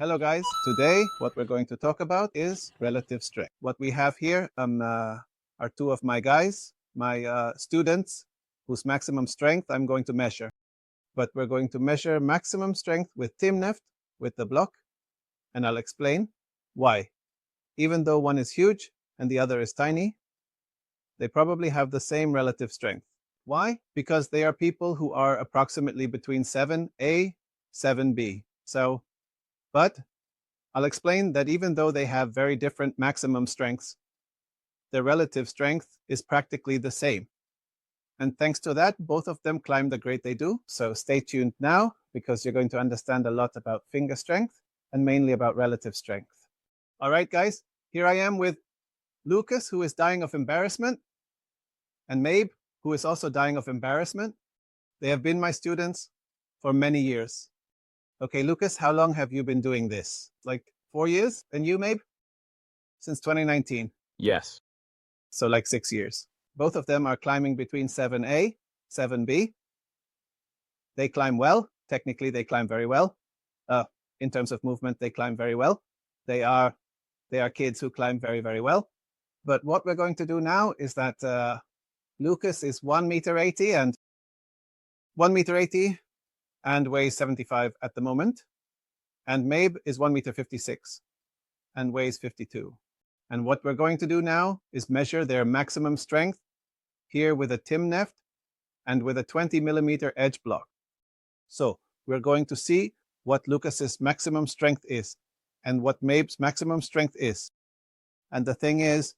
Hello guys, today what we're going to talk about is relative strength. What we have here are two of my guys, my students, whose maximum strength I'm going to measure. But we're going to measure maximum strength with Tindeq, with the block, and I'll explain why. Even though one is huge and the other is tiny, they probably have the same relative strength. Why? Because they are people who are approximately between 7A, 7B. But I'll explain that even though they have very different maximum strengths, their relative strength is practically the same. And thanks to that, both of them climb the grade they do. So stay tuned now, because you're going to understand a lot about finger strength and mainly about relative strength. All right, guys, here I am with Lucas, who is dying of embarrassment, and Mabe, who is also dying of embarrassment. They have been my students for many years. Okay, Lucas, how long have you been doing this? Like 4 years? And you, Mabe? Since 2019. Yes. So like 6 years. Both of them are climbing between 7A, 7B. They climb well. Technically, they climb very well. In terms of movement, they climb very well. They are kids who climb very, very well. But what we're going to do now is that Lucas is 1.80 m and weighs 75 at the moment. And Mabe is 1.56 m and weighs 52. And what we're going to do now is measure their maximum strength here with a Tindeq and with a 20mm edge block. So we're going to see what Lucas's maximum strength is and what Mabe's maximum strength is. And the thing is,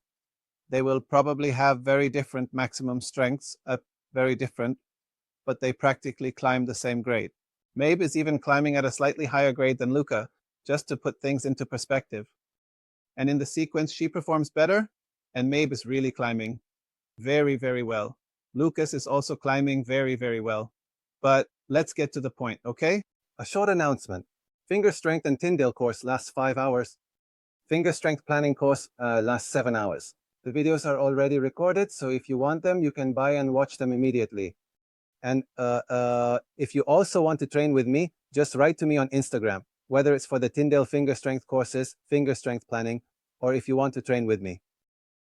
they will probably have very different maximum strengths, very different, but they practically climb the same grade. Mabe is even climbing at a slightly higher grade than Luca, just to put things into perspective. And in the sequence, she performs better, and Mabe is really climbing very, very well. Lucas is also climbing very, very well. But let's get to the point, okay? A short announcement. Finger strength and Tindeq course lasts 5 hours. Finger strength planning course lasts 7 hours. The videos are already recorded, so if you want them, you can buy and watch them immediately. And if you also want to train with me, just write to me on Instagram, whether it's for the Tindeq finger strength courses, finger strength planning, or if you want to train with me.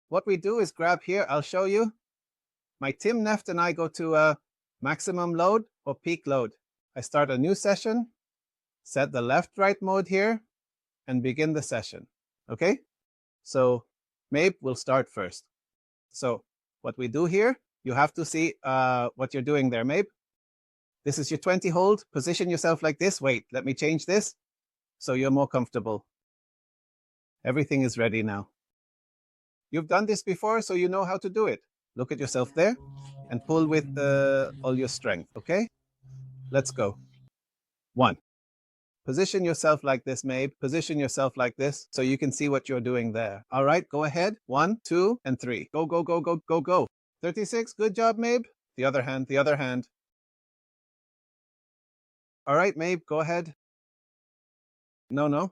What we do is grab here, I'll show you. My Tindeq and I go to maximum load or peak load. I start a new session, set the left-right mode here, and begin the session. Okay? So Mabe will start first. So what we do here, you have to see what you're doing there, Mabe. This is your 20 hold. Position yourself like this. Wait, let me change this so you're more comfortable. Everything is ready now. You've done this before, so you know how to do it. Look at yourself there and pull with all your strength, okay? Let's go. 1. Position yourself like this, Mabe. Position yourself like this so you can see what you're doing there. All right, go ahead. 1, 2, and 3. Go, go, go, go, go, go. 36, good job, Mabe. The other hand, the other hand. All right, Mabe, go ahead. No, no.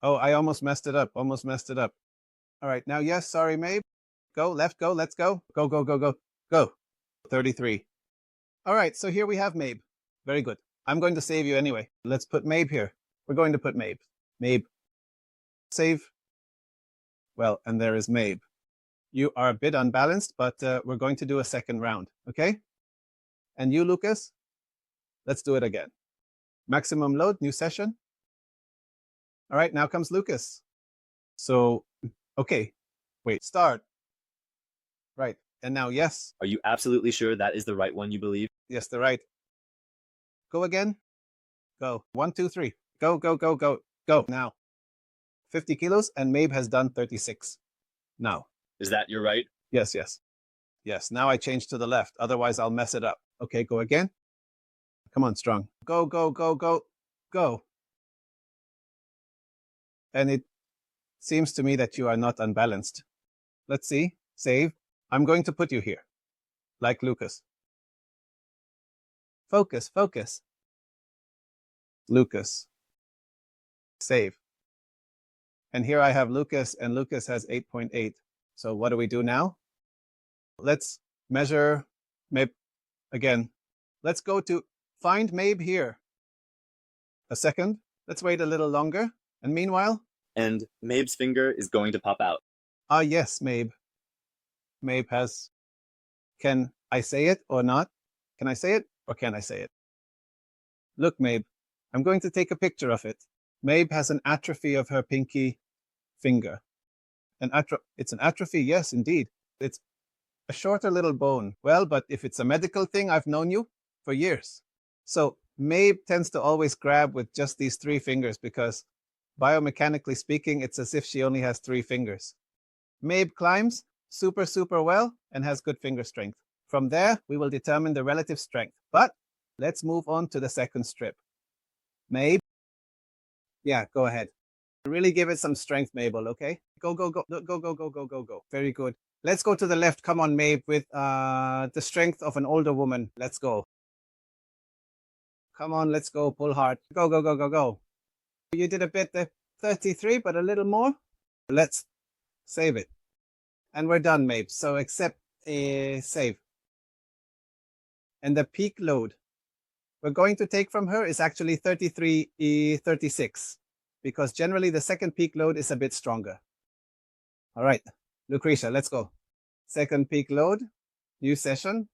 Oh, I almost messed it up, almost messed it up. All right, now, yes, sorry, Mabe. Go, left, go, let's go. Go, go, go, go, go. 33. All right, so here we have Mabe. Very good. I'm going to save you anyway. Let's put Mabe here. We're going to put Mabe. Mabe. Save. Well, and there is Mabe. You are a bit unbalanced, but we're going to do a second round, okay? And you, Lucas, let's do it again. Maximum load, new session. All right, now comes Lucas. So, okay, wait, start. Right, and now, yes. Are you absolutely sure that is the right one, you believe? Yes, the right. Go again. Go. 1, 2, 3. Go, go, go, go, go. Now. 50 kilos, and Mabe has done 36. Now. Is that your right? Yes, yes. Yes, now I change to the left. Otherwise, I'll mess it up. Okay, go again. Come on, strong. Go, go, go, go, go. And it seems to me that you are not unbalanced. Let's see. Save. I'm going to put you here, like Lucas. Focus, focus. Lucas. Save. And here I have Lucas, and Lucas has 8.8. So what do we do now? Let's measure Mabe again. Let's go to find Mabe here. A second. Let's wait a little longer. And meanwhile? And Mabe's finger is going to pop out. Ah, yes, Mabe. Mabe has... Can I say it or not? Can I say it or can I say it? Look, Mabe, I'm going to take a picture of it. Mabe has an atrophy of her pinky finger. It's an atrophy, yes, indeed. It's a shorter little bone. Well, but if it's a medical thing, I've known you for years. So Mabe tends to always grab with just these 3 fingers because biomechanically speaking, it's as if she only has 3 fingers. Mabe climbs super, super well and has good finger strength. From there, we will determine the relative strength. But let's move on to the second strip. Mabe? Yeah, go ahead. Really give it some strength, Mabel, okay? Go, go, go, go, go, go, go, go, go. Very good. Let's go to the left. Come on, Mabe, with the strength of an older woman. Let's go. Come on, let's go. Pull hard. Go, go, go, go, go. You did a bit there. 33, but a little more. Let's save it. And we're done, Mabe. So accept save. And the peak load we're going to take from her is actually 36, because generally the second peak load is a bit stronger. All right, Lucretia, let's go. Second peak load, new session.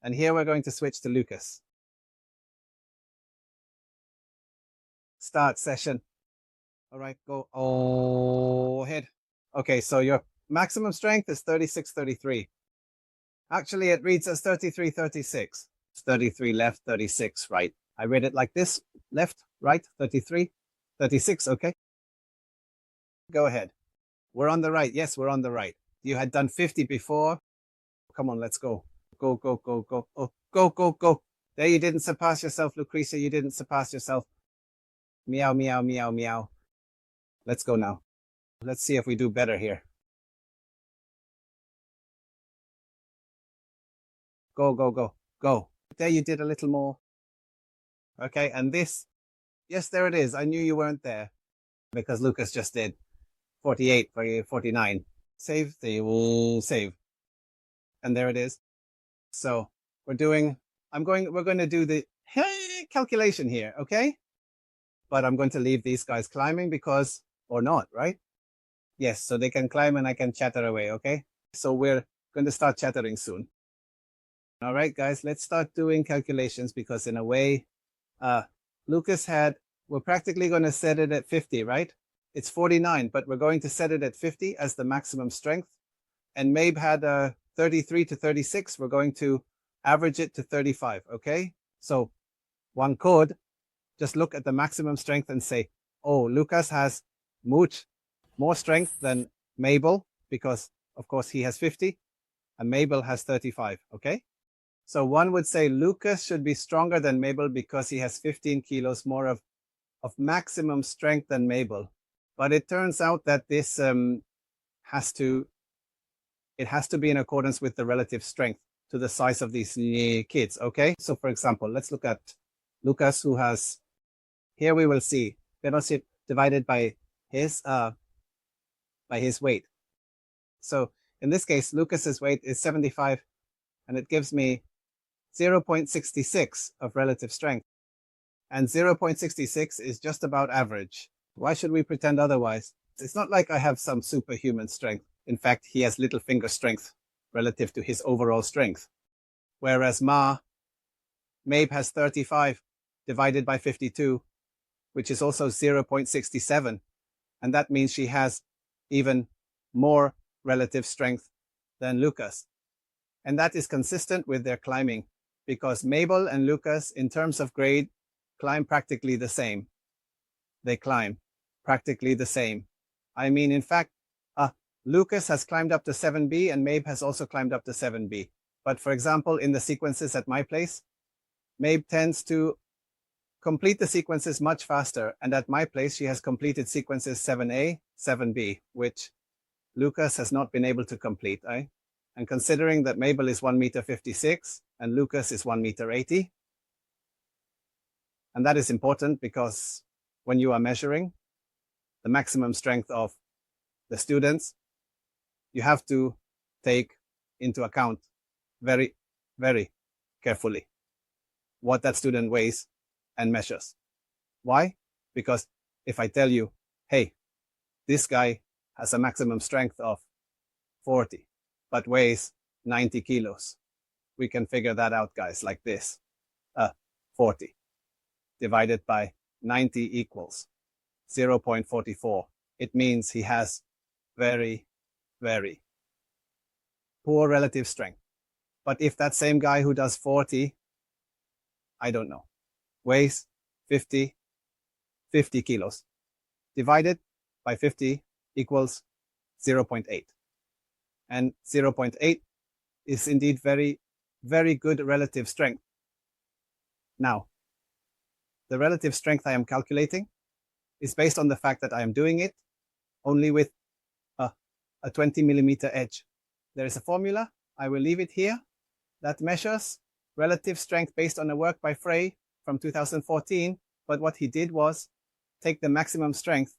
And here we're going to switch to Lucas. Start session. All right, go ahead. Okay, so your maximum strength is 36-33. Actually, it reads as 33-36. It's 33 left, 36 right. I read it like this, left, right, 33, 36, okay? Go ahead. We're on the right. Yes, we're on the right. You had done 50 before. Come on, let's go. Go, go, go, go. Oh, go, go, go. There, you didn't surpass yourself, Lucretia. You didn't surpass yourself. Meow, meow, meow, meow. Let's go now. Let's see if we do better here. Go, go, go, go. There, you did a little more. Okay, and this. Yes, there it is. I knew you weren't there because Lucas just did 48 for 49. Save, they will save. And there it is. So we're going to do the calculation here, okay? But I'm going to leave these guys climbing because, or not, right? Yes, so they can climb and I can chatter away, okay? So we're going to start chattering soon. All right, guys, let's start doing calculations because in a way, Lucas we're practically going to set it at 50, right? It's 49, but we're going to set it at 50 as the maximum strength. And Mabe had 33 to 36. We're going to average it to 35, okay? So one could just look at the maximum strength and say, oh, Lucas has much more strength than Mabel because, of course, he has 50 and Mabel has 35, okay? So one would say Lucas should be stronger than Mabel because he has 15 kilos more of maximum strength than Mabel. But it turns out that this has to be in accordance with the relative strength to the size of these kids, okay? So for example, let's look at Lucas, who has, here we will see velocity divided by his weight. So in this case, Lucas's weight is 75 and it gives me 0.66 of relative strength. And 0.66 is just about average. Why should we pretend otherwise? It's not like I have some superhuman strength. In fact, he has little finger strength relative to his overall strength. Whereas Mabe has 35 divided by 52, which is also 0.67. And that means she has even more relative strength than Lucas. And that is consistent with their climbing because Mabel and Lucas, in terms of grade, climb practically the same. They climb practically the same. I mean, in fact, Lucas has climbed up to 7B and Mabe has also climbed up to 7B. But for example, in the sequences at my place, Mabe tends to complete the sequences much faster. And at my place, she has completed sequences 7A, 7B, which Lucas has not been able to complete. And considering that Mabel is 1.56 meters and Lucas is 1.80 meters, and that is important because when you are measuring the maximum strength of the students, you have to take into account very, very carefully what that student weighs and measures. Why? Because if I tell you hey, this guy has a maximum strength of 40, but weighs 90 kilos. We can figure that out, guys, like this. 40 divided by 90 equals 0.44. It means he has very, very poor relative strength. But if that same guy who does 40, I don't know, weighs 50 kilos, divided by 50 equals 0.8. And 0.8 is indeed very, very good relative strength. Now, the relative strength I am calculating is based on the fact that I am doing it only with a 20 millimeter edge. There is a formula, I will leave it here, that measures relative strength based on a work by Frey from 2014. But what he did was take the maximum strength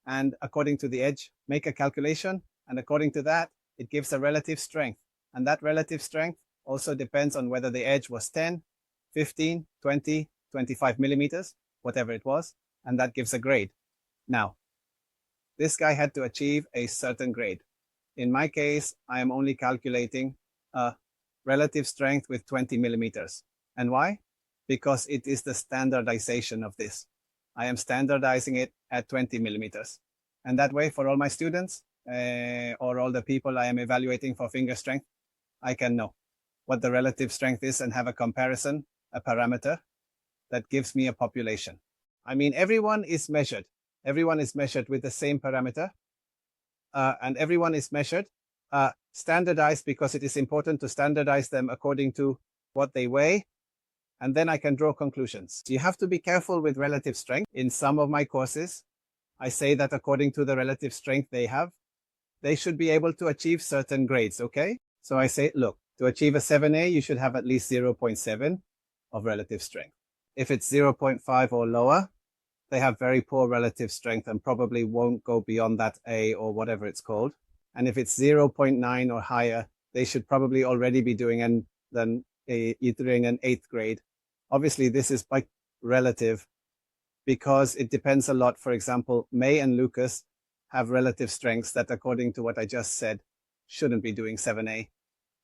and according to the edge, make a calculation. And according to that, it gives a relative strength. And that relative strength also depends on whether the edge was 10, 15, 20, 25 millimeters, whatever it was. And that gives a grade. Now, this guy had to achieve a certain grade. In my case, I am only calculating a relative strength with 20 millimeters. And why? Because it is the standardization of this. I am standardizing it at 20 millimeters. And that way, for all my students or all the people I am evaluating for finger strength, I can know what the relative strength is and have a comparison, a parameter that gives me a population. I mean, everyone is measured. Everyone is measured with the same parameter. And everyone is measured, standardized, because it is important to standardize them according to what they weigh. And then I can draw conclusions. You have to be careful with relative strength. In some of my courses, I say that according to the relative strength they have, they should be able to achieve certain grades, okay? So I say, look, to achieve a 7A, you should have at least 0.7 of relative strength. If it's 0.5 or lower, they have very poor relative strength and probably won't go beyond that A or whatever it's called. And if it's 0.9 or higher, they should probably already be doing an 8th grade. Obviously, this is quite relative because it depends a lot. For example, May and Lucas have relative strengths that, according to what I just said, shouldn't be doing 7A.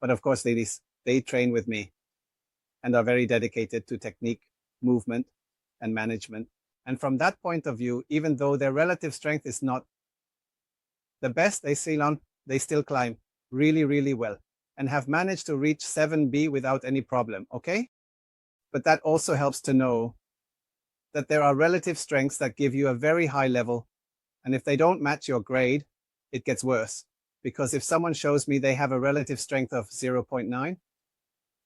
But of course, they train with me and are very dedicated to technique, movement, and management. And from that point of view, even though their relative strength is not the best they still climb really, really well and have managed to reach 7B without any problem, okay? But that also helps to know that there are relative strengths that give you a very high level. And if they don't match your grade, it gets worse. Because if someone shows me they have a relative strength of 0.9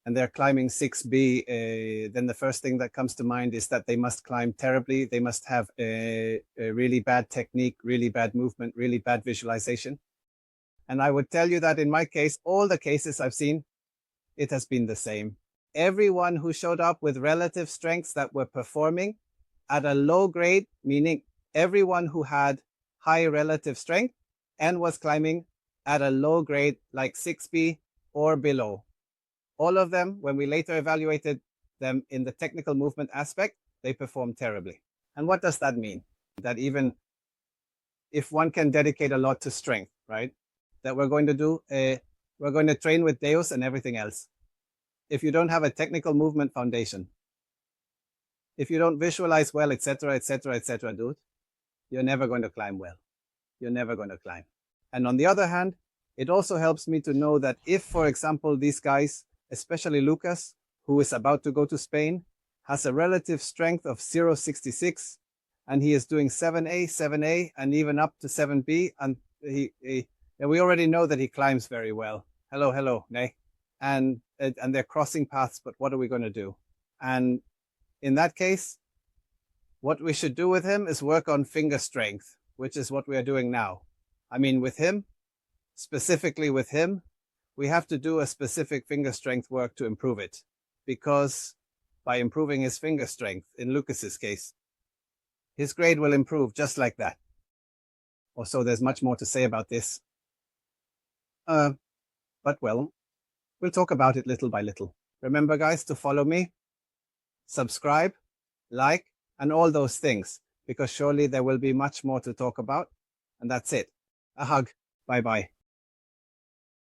and they're climbing 6B, then the first thing that comes to mind is that they must climb terribly. They must have a really bad technique, really bad movement, really bad visualization. And I would tell you that in my case, all the cases I've seen, it has been the same. Everyone who showed up with relative strengths that were performing at a low grade, meaning everyone who had high relative strength and was climbing at a low grade like 6B or below. All of them, when we later evaluated them in the technical movement aspect, they performed terribly. And what does that mean? That even if one can dedicate a lot to strength, right? That we're going to train with Deus and everything else. If you don't have a technical movement foundation, if you don't visualize well, etc., dude, you're never going to climb well. You're never going to climb. And on the other hand, it also helps me to know that if, for example, these guys, especially Lucas, who is about to go to Spain, has a relative strength of 0.66, and he is doing 7A, and even up to 7B, and we already know that he climbs very well. Hello, nay. And they're crossing paths, but what are we going to do? And in that case, what we should do with him is work on finger strength, which is what we are doing now. I mean, with him, specifically with him, we have to do a specific finger strength work to improve it, because by improving his finger strength, in Lucas's case, his grade will improve just like that. Also, there's much more to say about this. But well, we'll talk about it little by little. Remember, guys, to follow me, subscribe, like, and all those things, because surely there will be much more to talk about. And that's it. A hug. Bye bye.